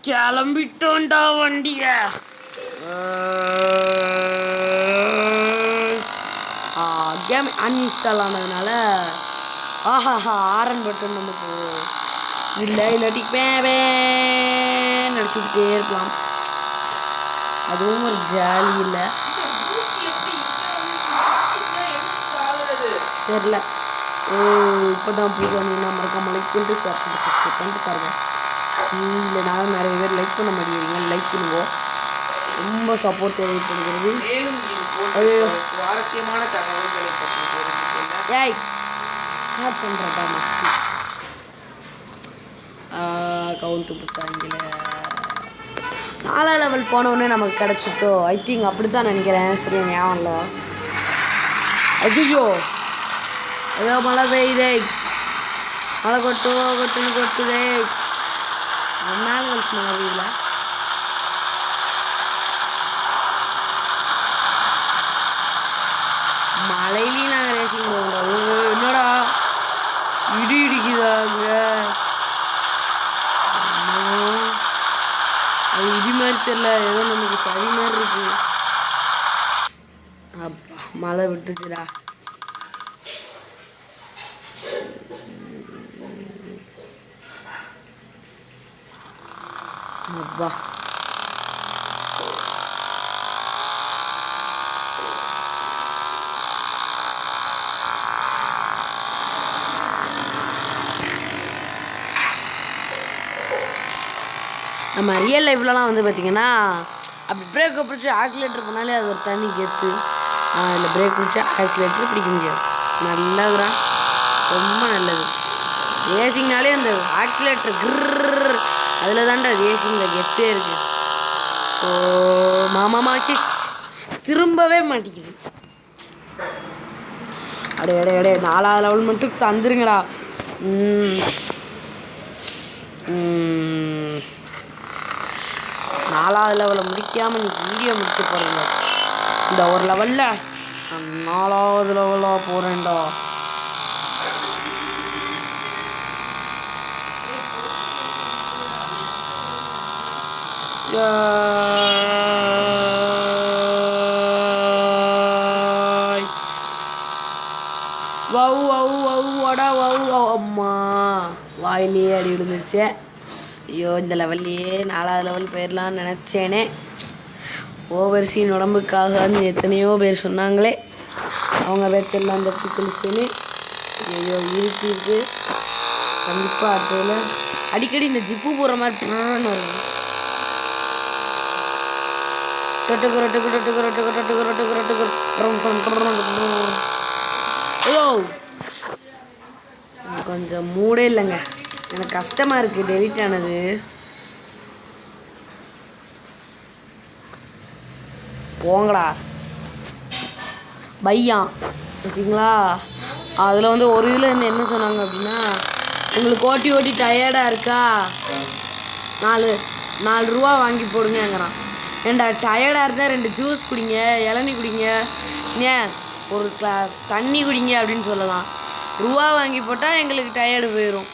கிளம்பிட்டோண்டா வண்டிய. Game uninstall ஆனதுனால Aaron button நமக்கு இல்லாட்டி நடிச்சுக்கிட்டே இருக்கலாம். அதுவும் ஒரு ஜாலி இல்லை, தெரில. இப்போ தான் புதுசாக வந்தீங்கன்னா மறக்காம லைக் பண்ணிட்டு ஷேர் பண்ணிட்டு சப்ஸ்கிரைப் பண்ணிட்டு பாருங்க. இல்லைனாலும் நிறைய பேர் லைக் பண்ண மாட்டேங்கிறீங்க, லைக் பண்ணுவோம். ரொம்ப சப்போர்ட் தேவைப்படுகிறது. சுவாரஸ்யமான தகவல்களை ஏய் ஸ்டார்ட் பண்ணுறதா மக்கள் கவுந்து விட்டாங்களே. 4 லெவல் போனவுடனே நமக்கு கிடச்சிட்டோ, ஐ திங்க் அப்படி தான் நினைக்கிறேன். சரி ஞாபகம் இல்லை. ஐயோ ஏதோ மழை பெய்யுதே, மழை கொட்டுதே. மேலே கழிச்சு மழை பெய்யல. மழையிலையும் நாங்கள் ரேசிங் போகிறோம். என்னடா இடி இடிக்குதாங்க, அது இடி மாதிரி தெரியல, ஏதோ நமக்கு சரி மாதிரி இருக்கு. அப்பா மழை விட்டுச்சுடா. அப்பா நம்ம ரியல் லைஃப்லலாம் வந்து பார்த்திங்கன்னா அப்படி பிரேக்கை பிடிச்சி ஆக்சிலேட்டர் பண்ணாலே அது ஒரு தண்ணி கெத்து. அதில் பிரேக் பிடிச்சா ஆக்சிலேட்டர் பிடிக்க முடியாது. நல்லதுடா, ரொம்ப நல்லது. ரேசிங்னாலே அந்த ஆக்சிலேட்டர் கிர் அதில் தான்டா ரேசிங்கில் கெத்தே இருக்குது. ஸோ மாமாமாச்சு திரும்பவே மாட்டேங்குது. அடே 4வது லெவல் மட்டும் தந்துருங்கடா. 4வது லெவலை முடிக்காமல் இன்னைக்கு வீடியோ முடிக்க போகிறீங்க. இந்த ஒரு லெவலில் நான் 4வது லெவலாக போகிறேன்டா. அம்மா வாயிலேயே அடி விழுந்துருச்சு. ஐயோ இந்த லெவல்லையே 4வது லெவல் போயிடலான்னு நினச்சேனே. ஓவர்சீன் உடம்புக்காக எத்தனையோ பேர் சொன்னாங்களே, அவங்க பேச்செல்லாம் தட்டி தெளிச்சேன்னு. ஐயோ இருக்கு கண்டிப்பாக அடுத்ததில் அடிக்கடி இந்த ஜிப்பு போகிற மாதிரி வரும். ஐயோ கொஞ்சம் மூடே இல்லைங்க, எனக்கு கஷ்டமாக இருக்குது டெலிட் ஆனது. போங்கடா பையா ஓகேங்களா. அதில் வந்து ஒரு இதில் இருந்து என்ன சொன்னாங்க அப்படின்னா, உங்களுக்கு ஓட்டி டயர்டாக இருக்கா, 4 ரூபா வாங்கி போடுங்கிறான். ஏண்டா டயர்டாக இருந்தால் 2 ஜூஸ் குடிங்க, இளநீ குடிங்க, ஏன் ஒரு கிளாஸ் தண்ணி குடிங்க அப்படின்னு சொல்லலாம். ரூபா வாங்கி போட்டால் எங்களுக்கு டயர்டு போயிடும்.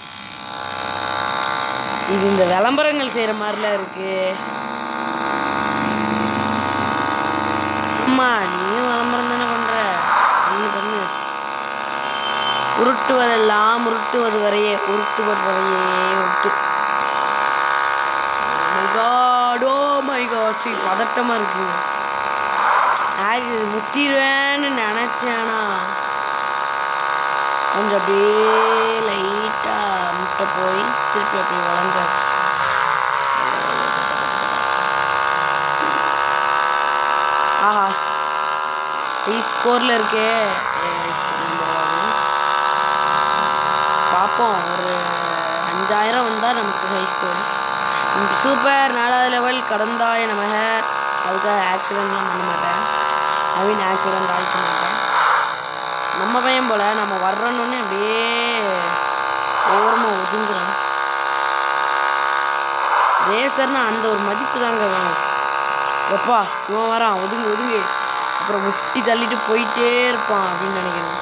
இது இந்த விளம்பரங்கள் செய்கிற மாதிரிலாம் இருக்குது. அம்மா நீயும் விளம்பரம் தானே பண்ணுற, பண்ணு. உருட்டுவதெல்லாம் உருட்டுவது வரையே உருட்டு. மை காட் சீ பதட்டமாக இருக்குது. முட்டிடுவேன்னு நினச்சேனா கொஞ்சம் அப்படியே லைட்டாக முட்டை போய் திருப்பி அப்படி வளர்ந்தாச்சு. ஆஹா ஹை ஸ்கோரில் இருக்கே. பார்ப்போம், ஒரு 5000 வந்தால் நமக்கு ஹை ஸ்கோர். சூப்பர் 4வது லெவல் கடந்தாய நமக. அதுக்காக ஆக்சிடெண்ட்லாம் பண்ண மாட்டேன், ஆக்சிடெண்ட் ஆகிக்க மாட்டேன். நம்ம பையன் போல் நம்ம வர்றோன்னே அப்படியே ஓரமாக ஒதுங்குறான். ரேசர்னா அந்த ஒரு மதிப்பு தாங்க வேணும். எப்பா இவன் வரான் ஒதுங்கு அப்புறம் முட்டி தள்ளிட்டு போயிட்டே இருப்பான் அப்படின்னு நினைக்கிறேன்.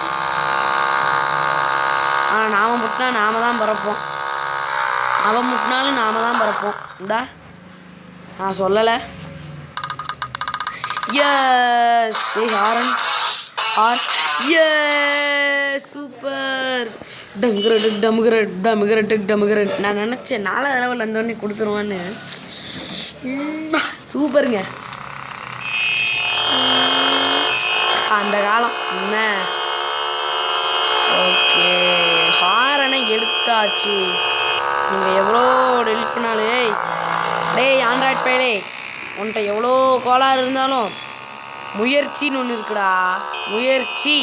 ஆனால் நாம் முட்டினா நாம் தான் பறப்போம், அவன் முட்டினாலும் நாம் தான் பறப்போம். இந்தா நான் சொல்லலை. எஸ் ஹாரன் ஆர் எஸ் சூப்பர். டமுகரட். நான் நினச்சேன் 4வது லெவல் வந்தோடனே கொடுத்துருவான்னு. சூப்பருங்க. அந்த காலம் என்ன. ஓகே ஹாரனை எடுத்தாச்சு. நீங்கள் எவ்வளோ டெலிட் பண்ணாலே டேய் ஆண்ட்ராய்ட் பையலே உன்கிட்ட எவ்வளோ கோளாறு இருந்தாலும் முயற்சின்னு ஒன்று இருக்குடா. முயற்சி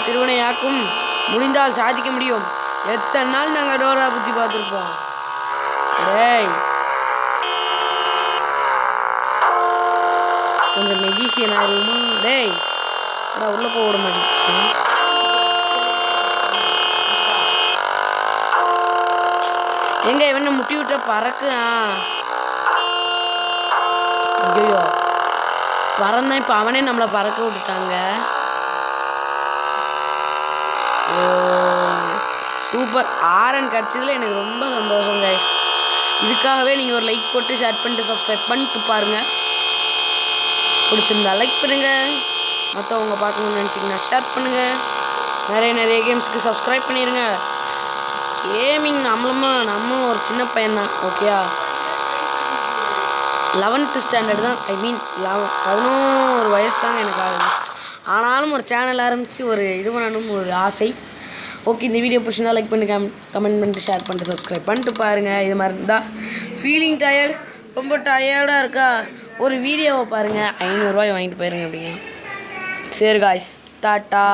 திருவினையாக்கும். முடிந்தால் சாதிக்க முடியும். எத்தனை நாள் நாங்கள் டோரா பூச்சி பார்த்துருப்போம். டேய் கொஞ்சம் மெஜிஷியன் ஆகிருமா. டேய் அடா உள்ளே போக விட மாட்டேன். எங்க இவனை முட்டி விட்ட பறக்குறான். ஐயோ பறந்தான். இப்போ அவனே நம்மளை பறக்க விட்டுட்டாங்க. ஓ சூப்பர். ஆரன் கிடச்சதில் எனக்கு ரொம்ப சந்தோஷம் கைஸ். இதுக்காகவே நீங்கள் ஒரு லைக் போட்டு ஷேர் பண்ணிட்டு சப்ஸ்கிரைப் பண்ணிட்டு பாருங்கள். பிடிச்சிருந்தா லைக் பண்ணுங்கள். மற்றவங்க பார்க்கணுன்னு நினச்சிங்கன்னா ஷேர் பண்ணுங்கள். நிறைய கேம்ஸ்க்கு சப்ஸ்கிரைப் பண்ணிடுங்க. கேமிங் நம்மளும் ஒரு சின்ன பையன்தான். ஓகேயா 11th ஸ்டாண்டர்ட் தான். ஐ மீன் 11 வயசு தாங்க எனக்கு ஆகுது. ஆனாலும் ஒரு சேனல் ஆரம்பித்து ஒரு இது பண்ணணும்னு ஒரு ஆசை. ஓகே இந்த வீடியோ பிடிச்சிருந்தா லைக் பண்ணி கமெண்ட் பண்ணிட்டு ஷேர் பண்ணிட்டு சப்ஸ்கிரைப் பண்ணிட்டு பாருங்கள். இது மாதிரி இருந்தால் ஃபீலிங் டயர்ட் ரொம்ப டயர்டாக இருக்கா ஒரு வீடியோவை பாருங்கள். 500 ரூபாய் வாங்கிட்டு போயிருங்க அப்படிங்க. சரி காய்ஸ் டாட்டா.